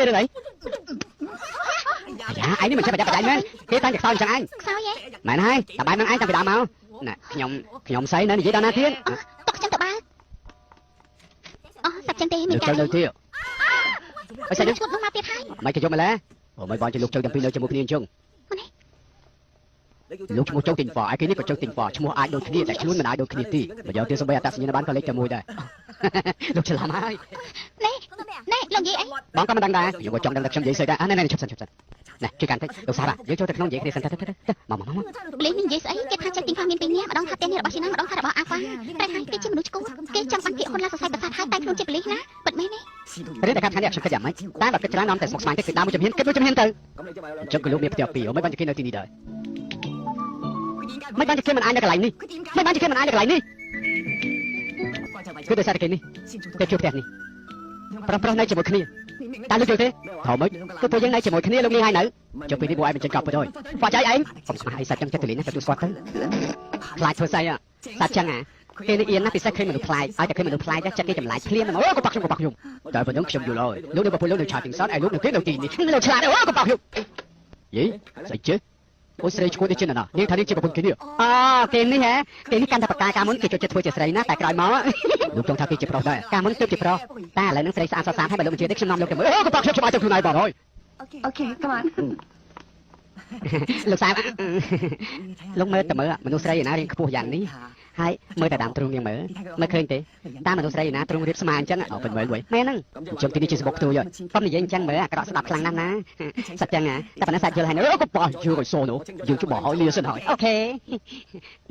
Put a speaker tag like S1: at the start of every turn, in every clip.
S1: មានរឿងអីយ៉ាឯងនេះមិនចេះបច្ចាបច្ច័យមែនគេតាំងតែខ្សោយអញ្ចឹងឯង
S2: ខ្សោយហ៎
S1: មែនហើយតែបែបហ្នឹងឯងតាំងពីដើមមកណាខ្ញុំស្អីនៅនិយាយដល់ណាទៀត
S2: ទុកខ្ញុំទៅបើអូសាប់ចឹងទេមានការ
S1: ទៅទៀតអីស្អី
S2: ឈួតមកទៀតហើយ
S1: មិនគេយកម្ល៉េះអូមិនបងជិះលោកជើងទាំងពីរនៅជាមួយគ្នាអញ្ចឹងលោកឈ្មោះជើងទិញហ្វឯគេនេះក៏ជើងទិញហ្វឈ្មោះអាចដូចគ្នាតែខ្លួនមិនអាចដូចគ្នាទេបើយកទៅសំបីអត្តសញ្ញាណប័ណ្ណក៏លេខតែមួយដែរលោកច្រឡំហើយ
S2: ណែលោកនិយាយអី
S1: បងក៏មិនដឹងដែរខ្ញុំក៏ចង់ដឹងតែខ្ញុំនិយាយស្អីដែរណែឈប់សិនណែជួយកាន់តិចលោកសាយើងចូលទៅក្នុងនិយាយគ្នាសិនទៅមក
S2: លេងនិយាយស្អីគេថាចិត្តទីផងមានពីរនាក់ម្ដងថាផ្ទះនេះរបស់ជីណាម្ដងថារបស់អាហ្វាតែហើយគេជាមនុស្សឈ្គួតគេចង់បានភាគហ៊ុនឡាសរសៃប្រសាទហើយតែខ្លួនជាប៉ូលីសណាពិតមែនទេ
S1: រឿងតែខាត់ខាននេះខ្ញុំគិតយ៉ាងម៉េចតែបើគិតច្រើននាំតែស្មុគស្មាញតិចគឺដើមមួយជំហានគិតមួយជំហានទៅអញ្ចឹងក៏លោកមានផ្ទះពីរមិនបានជាគេនៅទីនេះដែរមិនបានជាគេមិនអាចនៅកន្លែងនេះមិនបានជាគេមិនអាចនៅកន្លែងនេះគឺដោយសារតែគេនេះគេជួបផ្ទះនេះប្រុសនៅជាមួយគ្នាតែលោកយល់ទេធំមិនគឺពួកយើងនៅជាមួយគ្នាលោកនេះហើយនៅចុះពេលនេះពួកឯងមិនចេញកប់ទៅthôiខ្វះចៃឯងកុំស្មាស់អីសាច់ចឹងចិត្តទៅលេងណាទៅស្គាល់ទៅខ្លាចធ្វើស្អីសាច់ចឹងគេនេះអៀនណាពិសេសឃើញមនុស្សខ្លាចឲ្យតែឃើញមនុស្សខ្លាចចិត្តគេចម្លាយភ្លាមអូកុំបាក់ខ្ញុំតែប៉ុណ្្នឹងខ្ញុំយល់ហើយលោកនៅប្រពន្ធលោកនៅឆាតទីសតឯលោកនៅគេនៅទីនេះលោកឆ្លាតអូកុំបាក់ខ្ញុំយីស្អីចេះអូស្រីឈួតនេះជាណានាងថានាងជាប្រពន្ធគេនេះអូគេនេះហ៎គេនេះកាន់តែបកាការមុនគេចូលចិត្តធ្វើជាស្រីណាតែក្រោយមកលោកចង់ថាគេជាប្រុសដែរការមុនទើបជាប្រុសតែឥឡូវនឹងស្រីស្អាតស្អាតហើយបើលោកមិនជឿទេខ្ញុំនាំលោកទៅមើលអូកុំបាក់ខ្ញុំច្បាស់ទៅខ្លួនឯងបងអើយ
S2: អូខេ come on
S1: លោកសាលោកមើលតែមើលមនុស្សស្រីឯណារៀងខ្ពស់យ៉ាងនេះហើយមើលតែដើមទ្រូងនាងមើលឃើញទេតាមមនុស្សស្រីឯណាទ្រូងរៀបស្មើអញ្ចឹងអត់ពិតមើលមួយមែនហ្នឹងអញ្ចឹងទីនេះជាសបុកទួយប៉ុន្តែនិយាយអញ្ចឹងមើលអាក្រក់ស្ដាប់ខ្លាំងណាស់ណាសាច់ចឹងតែប៉ុណ្ណេះសាច់យល់ហើយអូក៏បោះយូរឲ្យសនោះយើងជួបបោះឲ្យលាសិនហើយអូខេ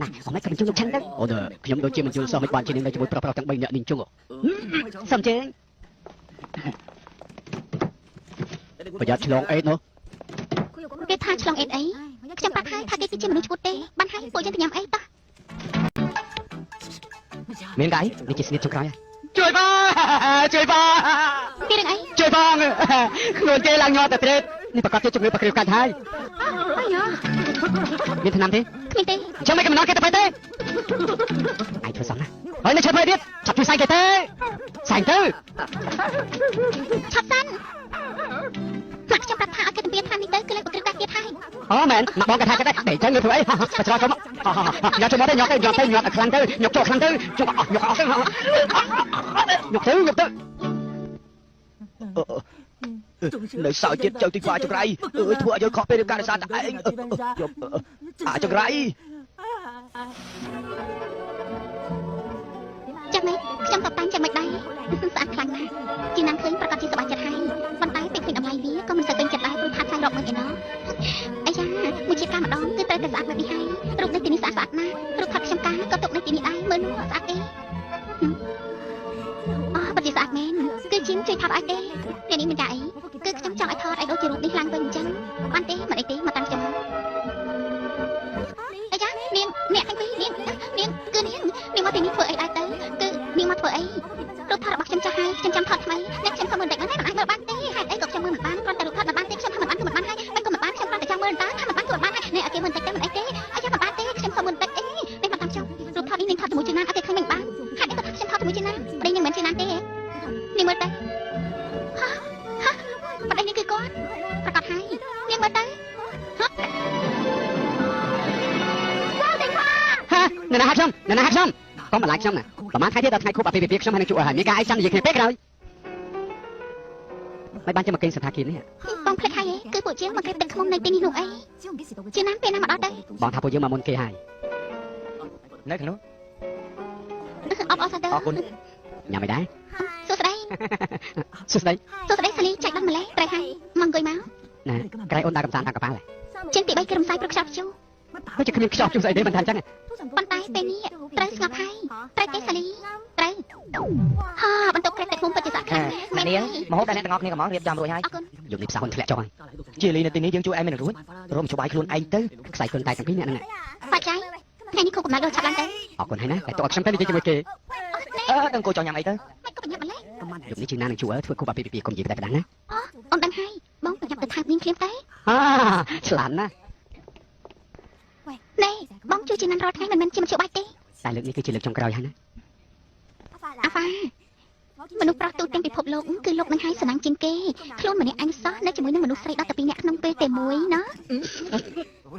S1: ណាអត់មិនក៏បញ្ជូនលោកឆាន់ទៅអូខ្ញុំដូចជាបញ្ជូនសោះមិនបានជានឹងជាមួយប្រុសទាំង3នាក់នេះជុំសុំជើញប្រយ័ត្នឆ្លងអេតនោះ
S2: គេថាឆ្លងអេតអីខ្ញុំប្រាប់ហើយថាគេគឺជាមនុស្សឈ្គួតទេបានហើយពួកយើងទៅញ៉ាំអីតោះ
S1: មានកាយនេះជាស្នៀតចុងក្រោយជួយបង
S2: គេរឿងអី
S1: ជួយបងខ្លួនគេឡើងញ័រតែត្រេតនេះប្រកាសជាជំងឺប្រគ្រីវកាច់ហើយមានថ្នាំទេ
S2: គ្មានទេ
S1: អញ្ចឹងមិនកំណត់គេទៅទេឯងធ្វើសោះណាហើយនៅឈប់មើលទៀតឆាប់ជួយសាយគេទេសាយទៅ
S2: ឆាប់សាន់មកខ្ញុំប្រាប់ថាឲ្យគេទៅមានថ្នាំនេះទៅគឺលេខប្រគ្រីវកាច់ទៀតហើយ
S1: អូមែនមកបងគេថាគេដែរតែអញ្ចឹងធ្វើអីបច្រកមកញ៉ាំចូលមកទៅញ៉ាំទៅខ្លាំងទៅញ៉ាំចូលខ្លាំងទៅជុំអស់ញ៉ាំអស់ទៅញ៉ាំទៅនៅសោចិត្តចូលទីខ្វាចង្រៃធ្វើឲ្យយើងខុសពេលរឿងការរសារតែឯងអាចង្រៃ
S2: ចាំម៉េចខ្ញុំតបតាំងចាំមិនដែរស្អាតខ្លាំងណាស់ជីណាំឃើញប្រកាសជាសប្បាយចិត្តហើយប៉ុន្តែពេលឃើញតម្លៃវាក៏មិនសូវពេញចិត្តដែរព្រោះថាថ្លៃរកមិនឯណោះអាយ៉ាមួយជាតិការម្ដងគឺត្រូវតែស្អាតបែបនេះហើយរូបនៅទីនេះស្អាតណាស់រូបថតខ្ញុំការក៏ទុកនៅទីនេះដែរមើលនោះស្អាតទេអូពិតជាស្អាតមែនគឺជាងជួយថតឲ្យទេពេលនេះមានការអីគឺខ្ញុំចង់ឲ្យថតឲ្យដូចជារូបនេះឡើងវិញអញ្ចឹងបានទេមិនអីទេមកតាមខ្ញុំអាយ៉ានាងអ្នកទាំងពីរនាងគឺនាងមកទីនេះធ្វើអីដែរទៅគឺនាងមកធ្វើអីរូបថតរបស់ខ្ញុំចាស់ហើយខ្ញុំចាំថតថ្មីអ្នកខ្ញុំខំមើលតែមិនអាចមើលបានទេហេតុអីក៏ខ្ញុំមើលមិនបានគ្រាន់តែរូបថតមិនបានទេខ្ញុំថាមិនបានគឺមិនបានហើយមិនក៏មិនបានខ្ញុំគ្រាន់តែចាំមើលតើថាមិនបានគឺមិនបានហើយអ្នកឲ្យគេមើលតែមិនអីទេអាយ៉ាមិនបានទេខ្ញុំខំមើលតែអីនេះមកតាមខ្ញុំរូបថតនេះនាងថតជាមួយជាណាឲ្យគេឃើញមិនបានហេតុអីក៏ខ្ញុំថតជាមួយជាណាប្តីនាងមិនជាណាទេនាងមើលតែប្តីនាងគឺគាត់ប្រកាសហើយនាងមើលទៅ
S1: ណែណាខ្ញុំកុំបន្លាចខ្ញុំណាប្រហែលថ្ងៃទៀតដល់ថ្ងៃខួបអាពាហ៍ពិពាហ៍ខ្ញុំហើយនឹងជួបហើយមានការអីចាំនិយាយគ្នាពេលក្រោយមិនបានចាំមកគេងសន្តាគារនេះ
S2: បងភ្លេចហើយគឺពួកជាងមកគេទឹកខ្មុំនៅទីនេះនោះអីជាណាពេលណាមកដល់ទៅ
S1: បងថាពួកយើងមកមុនគេហើយនៅខាងនោះ
S2: អបអរសាទរ
S1: អរគុណញ៉ាំមិនដែរ
S2: សួស្ដីសាលីចែកដល់ម្លេះត្រូវហើយមកអង្គុយមក
S1: ណាក្រៃអូនដើរកំសាន្តតាមកប៉ាល់
S2: ជាងទី3គឺរំសាយព្រឹកខ្ចប់ជូ
S1: ដូចជាគ្មានខ្ចប់ជូស្អីទេមិនថាអញ្ចឹង
S2: ប៉ុន្តែពេលនេះត្រូវស្ងប់ហើយត្រូវទេសាលីត្រូវហាបន្ទុកក្រែទឹកឃុំពិតជាស្អាតខ្លាំង
S1: ណាស់នាងមហូបតែអ្នកទាំងអស់គ្នាកំងរៀបចំរួចហើយយប់នេះផ្សារហ៊ុនធ្លាក់ចុះហើយជាលីនៅទីនេះយើងជួយឯងមិនរួចរំច្បាយខ្លួនឯងទៅខ្សែខ្លួនតែទាំងពីរអ្នកហ្នឹង
S2: បាច់ចៃថ្ងៃនេះគូកំណត់ដល់ឆាប់ឡើងទៅ
S1: អរគុណហើយណាតែទុកឲ្យខ្ញុំទៅនិយាយជាមួយគេដឹងគោចង់ញ៉ាំអីទៅ
S2: មិនក៏បញ្ញាប់ម្លេះ
S1: យប់នេះជាណានឹងជួធ្វើគូបាពីកុំនិយាយតែកណ្ដាស់ណា
S2: អូនដឹងហើយបងប្រញាប់ទៅថើបនាងភ្លាមទៅ
S1: ឆ្លាតណា
S2: ណែបងជួយជាណានរាល់ថ្ងៃមិនមែនជាមជ្ឈបាយទេ
S1: តែលើកនេះគឺជាលើកចុងក្រោយហើយណា
S2: អាហ្វា មនុស្សប្រុសទូទាំងពិភពលោកគឺលោកនឹងឲ្យសំណាងជាងគេខ្លួនម្នាក់ឯងសោះនៅជាមួយនឹងមនុស្សស្រី12នាក់ក្នុងពេលតែមួយណា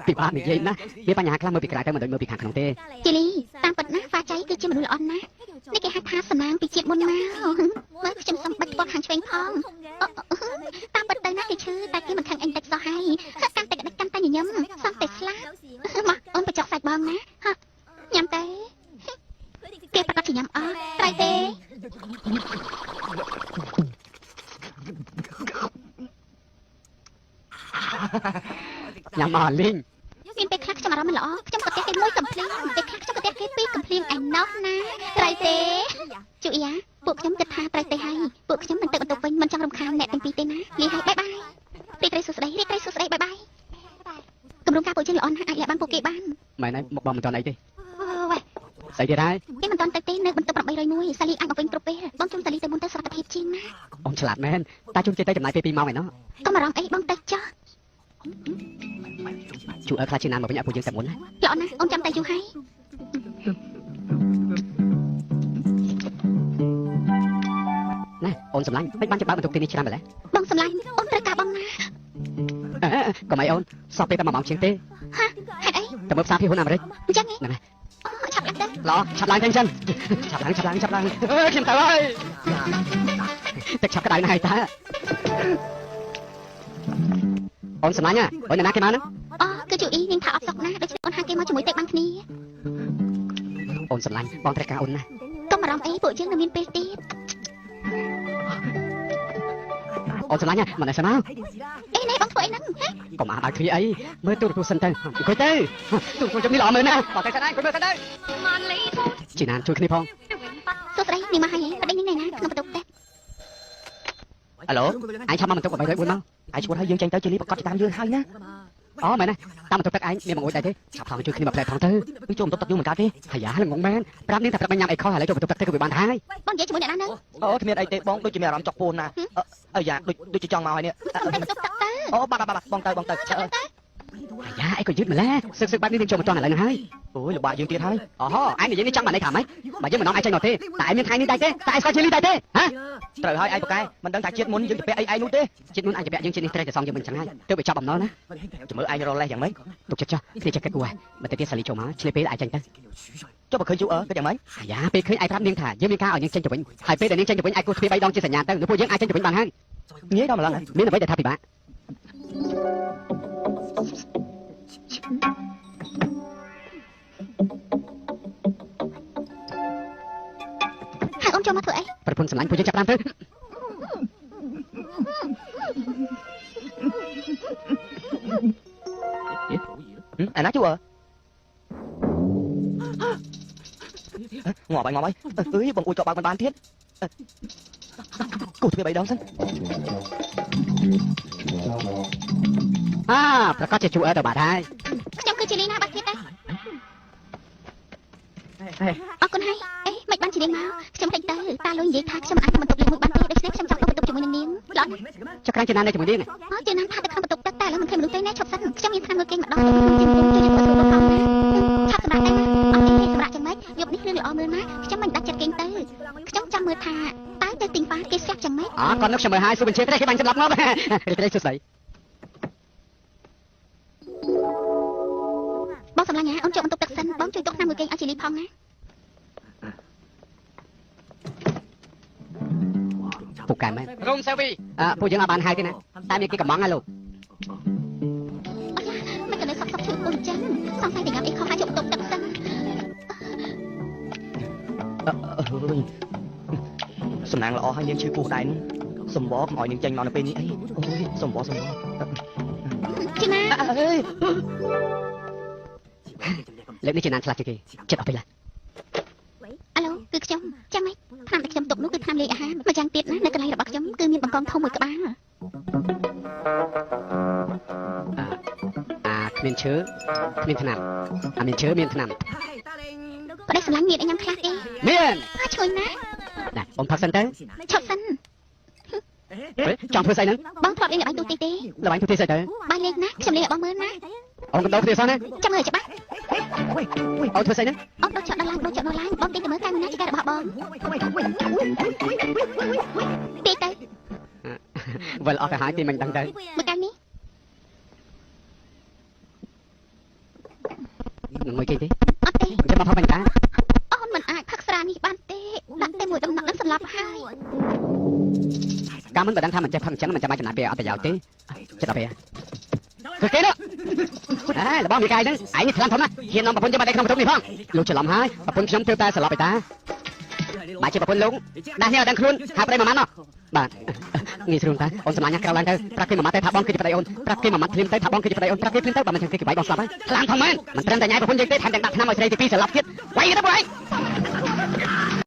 S1: ពីបាក់និយាយណាវាបញ្ហាខ្លះមើលពីក្រៅទៅមិនដូចមើលពីខាងក្នុងទេ
S2: ជីលីតាមពិតណាហ្វាចៃគឺជាមនុស្សល្អណាស់នេះគេហៅថាសំណាងពីជាតិមុនមកមើលខ្ញុំសំបិតគាត់ខាងឆ្វេងផងតាមពិតទៅណាគេឈឺតែគេមិនខឹងអីតិចសោះហើយកាន់តែកាន់តែញញឹមសំតែស្លាប់មកអូនបញ្ចុកសាច់បងណាញ៉ាំទៅគេប្រកាសជាញ៉ាំអស់ត្រៃទេ
S1: ញ៉ាំអស់លីង
S2: មានពេលខ្លះខ្ញុំអារម្មណ៍មិនល្អខ្ញុំក៏ផ្ទះគេមួយកំភ្លៀងពេលខ្លះខ្ញុំក៏ផ្ទះគេពីរកំភ្លៀងឯណោះណាត្រៃទេជូយ៉ាពួកខ្ញុំគិតថាត្រៃទេហើយពួកខ្ញុំនឹងទៅបន្ទប់វិញមិនចង់រំខានអ្នកទាំងពីរទេណាលីហើយបាយបាយរីករាយសួស្ដីរីករាយសួស្ដីបាយបាយគម្រោងការពួកយើងល្អណាស់អាចលះបានពួកគេបាន
S1: មែនហើយមកបងមិនទាន់អីទេ
S2: វ៉ា
S1: ស្អីទៀតហើយ
S2: គេមិនទាន់ទៅទេនៅបន្ទប់801សាលីអាចមកវិញគ្រប់ពេលបងជុំសាលីទៅមុនទៅសុខភាពជាងណា
S1: អូនឆ្លាតមែនតាជុំជិះទៅចំណាយពេល2ម៉ោងឯណោះ
S2: កុំអារម្មណ៍អីបងទៅចុះ
S1: ជួអើខ្លះជាណានមកវិញឲ្យពួកយើងតែមុនណា
S2: ល្អណាស់អូនចាំតែយូរហើយ
S1: ណែអូនសម្លាញ់មិនបានច្បាស់បន្ទប់ទីនេះឆ្នាំម្ល៉េះ
S2: បងសម្លាញ់អូនត្រូវការបងណា
S1: កុំអីអូនសោះពេលតែ1ម៉ោងជាងទេ
S2: ហេតុអី
S1: ទៅមើលផ្សារភាគហ៊ុនអាមេរិក
S2: អញ្ចឹងហ៎
S1: ហ្នឹងហើយ
S2: ឆាប់ឡើងទៅ
S1: ល្អឆាប់ឡើងទៅអញ្ចឹងឆាប់ឡើងខ្ញុំទៅហើយទឹកឆាប់ក្តៅណាស់ហើយតាអូនសម្លាញ់អូនអ្នកណាគេមកហ្នឹង
S2: អូគឺជូអ៊ីនាងថាអត់សុខណាស់ដូច្នេះអូនហៅគេមកជាមួយទៅបានគ្នា
S1: អូនសម្លាញ់បងត្រូវការអូនណា
S2: កុំអារម្មណ៍អីពួកយើងនៅមានពេលទៀត
S1: អូនសម្លាញ់មិនដែរស្មា
S2: អេនេះបងធ្វើអីហ្នឹងហ៎
S1: កុំអាដល់គ្នាអីមើលទូរទស្សន៍សិនទៅអង្គុយទៅទូរទស្សន៍ខ្ញុំនេះល្អមើលណាបងតែស្ដាយអង្គុយមើលសិនទៅជីណានជួយគ្នាផង
S2: សួស្ដីនាងមកហើយប្តីនាងនៅណាក្នុងបន្ទប់ទេ
S1: អាឡូអញឆាប់មកបន្ទប់804មកអញឈ្មោះឲ្យយើងចេញទៅជិលីប្រកាសតាមយើងហើយណាអូមែនណាតាមបន្ទប់ទឹកអញមានមកអួយដែរទេឆាប់ថងជួយគ្នាមកផ្លែផងទៅវាចូលបន្ទប់ទឹកយូរមិនកើតទេហើយយ៉ាល្ងងមែនប្រាប់នាងថាប្រាប់ញ៉ាំអីខុសឥឡូវចូលបន្ទប់ទឹកទៅគឺវាបានហើយ
S2: បងនិយាយជាមួយអ្នកណាហ្នឹង
S3: អូគ្មានអីទេបងដូចជាមានអារម្មណ៍ចុកពោនណាអីយ៉ាដូចជាចង់មកហើយនេះ
S2: ទៅបន្ទប់ទឹកទៅ
S3: អូបាទបងទៅ
S1: អាយ៉ាអីក៏យឺតម្ល៉េះសឹកបែបនេះនាងចូលមិនទាន់ឥឡូវហ្នឹងហើយ
S3: អូយលំបាកយើងទៀតហើយ
S1: អូហូអញនិយាយនេះចង់បានន័យថាម៉េចបើយើងមិននាំឯងចេញមកទេតែឯងមានថ្ងៃនេះដែរទេតែឯងស្គាល់ជិលីដែរទេហ៎
S3: ត្រូវហើយឯងប្រកែមិនដឹងថាជាតិមុនយើងទៅពាក់អីឯងនោះទេ
S1: ចិត្តមុនអញទៅពាក់យើងចិត្តនេះត្រូវតែសងយើងមិនចឹងហើយទើបវាចាប់បំណុលណា
S3: ចាំមើលឯងរលេះយ៉ាងម៉េច
S1: ទុកចិត្តចោះគ្នាចេះគិតគូរបើទៅទៀតសាលីចូលមកឆ្លៀតពេលឯងចេញទៅ
S3: ចុះបើឃើញជូអើគិតយ៉ាងម៉េច
S1: អាយ៉ាពេលឃើញឯងប្រាប់នាងថាយើងមានការឲ្យនាងចេញទៅវិញហើយពេលដែលនាងចេញទៅវិញឯងគោះទ្វារ3ដងជាសញ្ញាទៅនៅពួកយើងអាចចេញទៅវិញបានហើយ
S3: ងាយដល់ម្លឹង
S1: មានអ្វីដែលថាពិបាក
S2: ហៅអូនចូលមកធ្វើអី
S1: ប្រពន្ធសម្លាញ់ពួកយើងចាប់តាមទៅ
S3: អាណាជូអើងាប់ហើយអើយបងអួយក៏បើកមិនបានទៀតគូទ្វារ3ដងសិន
S1: ប្រកាសជាជួអើទៅបាត់ហើយ
S2: ខ្ញុំគឺជាលីណាបាត់ទៀតទេអរគុណហើយអេមិនបានជានាងមកខ្ញុំភ្លេចទៅតាលុយនិយាយថាខ្ញុំអាចទៅបន្ទប់លេខ1បានទេដូច្នេះខ្ញុំចង់ទៅបន្ទប់ជាមួយនឹងនាងឡត់
S1: ចុះក្រាញ់ចំណាននៅជាមួយនាង
S2: អូជានាងថាទៅក្នុងបន្ទប់ទឹកតែឥឡូវមិនឃើញមនុស្សទេណាឈប់សិនខ្ញុំមានថ្នាំមើលគេម្ដងទៅខ្ញុំជិះជួយទៅទទួលផងណាឆាប់សម្រាប់ទៅណាអត់ទេសម្រាប់ចឹងម៉េចយប់នេះរឿងល្អមើលណាខ្ញុំមិនដាច់ចិត្តគេងទៅខ្ញុំចាំមើលថាតើទៅទីងហ្វាគេស្ាក់ចឹងម៉េច
S1: គាត់នឹកខ្ញុំមើលហើយសួរបញ្ជាទេគេបាញ់សម្លាប់ងាប់រីករាយសួស្ដី
S2: បងសម្លាញ់ណាអូនចូលបន្ទប់ទឹកសិនបងជួយទុកថ្នាំមើលគេឲ្យជីលីផងណា
S1: ពូកែមែនរុំសេវីពួកយើងអត់បានហើយទេណាតែមានគេកំងហើយលោក
S2: មិនក៏នៅសក់ឈឺអូនចឹងសង្ស័យតែញ៉ាំអីខុសហើយចូលបន្ទប់ទឹកសិន
S3: សំណាងល្អហើយនាងឈឺពោះដែរនោះសំបកកុំឲ្យនាងចេញមកនៅពេលនេះអីអូយសំបក
S2: ជីណា
S1: លើកនេះជាណានឆ្លាតជាងគេចិត្តអស់ពេលឡា
S2: អាឡូគឺខ្ញុំចាំម៉េចថ្នាំដែលខ្ញុំទុកនោះគឺថ្នាំលាយអាហារម្យ៉ាងទៀតណានៅកន្លែងរបស់ខ្ញុំគឺមានបង្កងធំមួយក្បាល
S1: គ្មានឈើគ្មានថ្នាំមានឈើមានថ្នាំ
S2: ប្តីសម្លាញ់មានអីញ៉ាំខ្លះទេ
S1: មាន
S2: ឈ្ងុយណាស់
S1: ណាអូនផឹកសិនទៅ
S2: ឈប់សិន
S1: ចង់ធ្វើស្អីហ្នឹង
S2: បងធ្លាប់លេងល្បែងទូទីទេ
S1: ល្បែងទូទាស្អីទៅ
S2: បាយលេងណាខ្ញុំលេងឲ្យបងមើលណា
S1: អូនកណ្ដោផ្ទះសោះណា
S2: ចាំមើលច្បាស់
S1: អូនធ្វើស្អីហ្នឹង
S2: អូនដូចចត់ដល់ឡើងដូចចត់ដល់ឡើងបងទីទៅមើលកាយមិនណាជាការរបស់បងទីទៅ
S1: វិលអស់ទៅហើយទីមិនដឹងទៅ
S2: មើលកាយនេះ
S1: នឹងមួយគេទេ
S2: អត់ទេ
S1: ចាំមកផឹកបាញ់តា
S2: អូនមិនអាចផឹកស្រានេះបានទេដាក់តែមួយដំណក់នឹងសម្លាប់ហើយ
S1: កាលមិនដឹងថាមិនចេះផឹកអញ្ចឹងមិនចាំបាច់ចំណាយពេលអត់ប្រយោជន៍ទេចិត្តដល់ពេលគឺគេនោះអើរបស់មីកាយហ្នឹងឯងនេះខ្លាំងធំណាស់ហ៊ាននាំប្រពន្ធយកមកដេកក្នុងបន្ទប់នេះផងលោកច្រឡំហើយប្រពន្ធខ្ញុំធ្វើតែស្លាប់ឯតាបើជាប្រពន្ធលោកដាស់នេះឲ្យដឹងខ្លួនហៅប្តីមួយម៉ាត់នោះបាទងាយស្រួលតាអូនសម្លាញ់ក្រៅឡើងទៅប្រាប់គេមួយម៉ាត់ទៅថាបងគឺជាប្តីអូនប្រាប់គេមួយម៉ាត់ភ្លាមទៅថាបងគឺជាប្តីអូនប្រាប់គេភ្លាមទៅបើមិនចឹងគេក្បាយបងស្លាប់ហើយខ្លាំងធំមែនមិនត្រឹមតែញ៉ៃប្រពន្ធយើងទេថែមទាំងដាក់ថ្នាំឲ្យស្រីទី2ស្លាប់ទៀតវាយទៅបងឯង